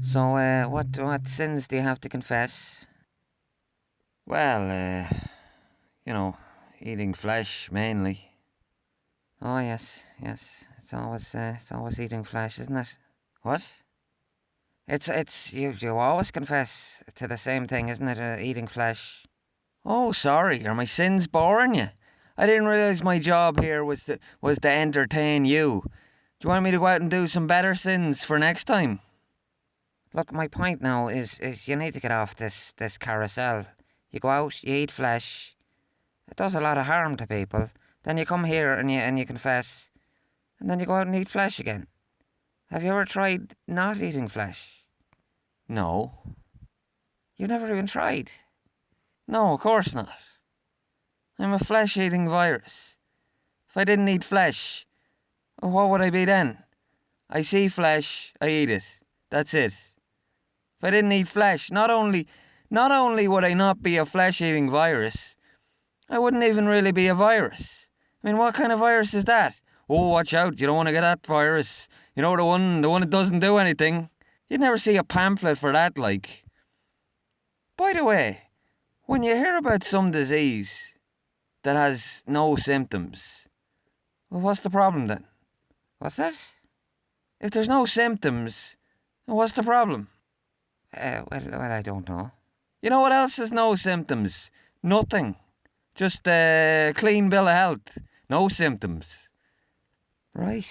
So, what sins do you have to confess? Well, you know, eating flesh mainly. Oh yes, yes. It's always eating flesh, isn't it? What? It's you always confess to the same thing, isn't it? Eating flesh. Oh, sorry. Are my sins boring you? I didn't realise my job here was to entertain you. Do you want me to go out and do some better sins for next time? Look, my point now is you need to get off this carousel. You go out, you eat flesh. It does a lot of harm to people. Then you come here and you confess, and then you go out and eat flesh again. Have you ever tried not eating flesh? No. You've never even tried? No, of course not. I'm a flesh-eating virus. If I didn't eat flesh, what would I be then? I see flesh, I eat it. That's it. If I didn't eat flesh, not only would I not be a flesh-eating virus, I wouldn't even really be a virus. I mean, what kind of virus is that? Oh, watch out, you don't want to get that virus. You know, the one that doesn't do anything. You'd never see a pamphlet for that, like. By the way, when you hear about some disease that has no symptoms, well, what's the problem then? What's that? If there's no symptoms, what's the problem? Well, I don't know. You know what else has no symptoms? Nothing. Just a clean bill of health. No symptoms. Right.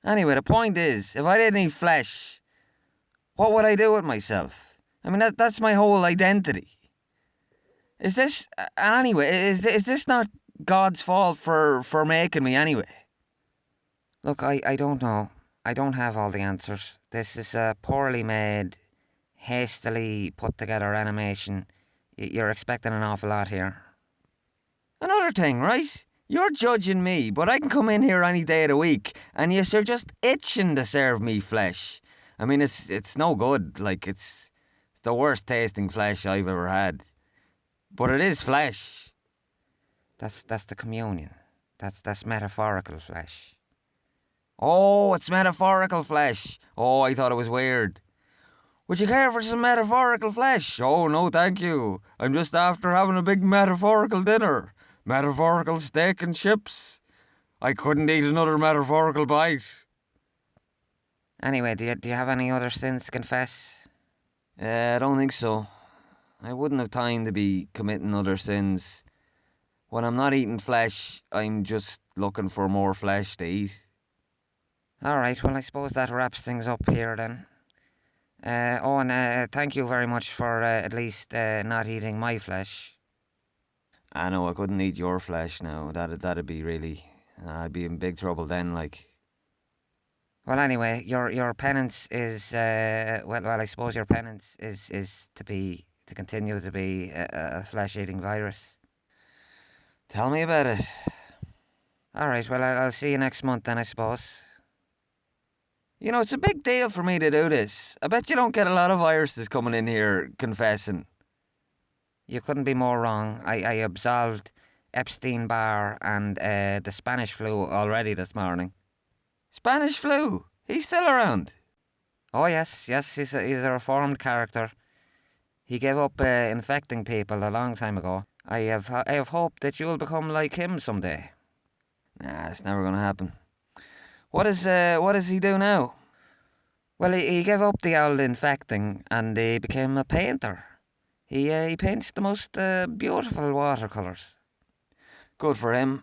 Anyway, the point is, if I didn't eat flesh, what would I do with myself? I mean, that's my whole identity. Is this, anyway, is this not God's fault for making me anyway? Look, I don't know. I don't have all the answers. This is a poorly made, hastily put together animation. You're expecting an awful lot here. Another thing, right? You're judging me, but I can come in here any day of the week, and you're just itching to serve me flesh. I mean, it's no good. Like, it's the worst tasting flesh I've ever had. But it is flesh. That's the communion. That's metaphorical flesh. Oh, it's metaphorical flesh. Oh, I thought it was weird. Would you care for some metaphorical flesh? Oh, no, thank you. I'm just after having a big metaphorical dinner. Metaphorical steak and chips. I couldn't eat another metaphorical bite. Anyway, do you have any other sins to confess? I don't think so. I wouldn't have time to be committing other sins. When I'm not eating flesh, I'm just looking for more flesh to eat. Alright, well, I suppose that wraps things up here then. Thank you very much for at least not eating my flesh. I know, I couldn't eat your flesh now. That'd be really... I'd be in big trouble then, like... Well, anyway, your penance is... I suppose your penance is to continue to be a flesh-eating virus. Tell me about it. Alright, well, I'll see you next month then, I suppose. You know, it's a big deal for me to do this. I bet you don't get a lot of viruses coming in here confessing. You couldn't be more wrong. I absolved Epstein-Barr and the Spanish flu already this morning. Spanish flu? He's still around? Oh yes, he's a reformed character. He gave up infecting people a long time ago. I have hope that you'll become like him someday. Nah, it's never gonna happen. What does he do now? Well, he gave up the old infecting and he became a painter. He paints the most beautiful watercolours. Good for him.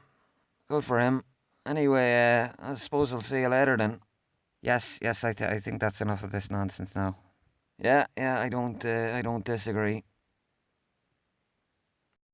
Anyway, I suppose I'll see you later then. Yes, I think that's enough of this nonsense now. Yeah, I don't disagree.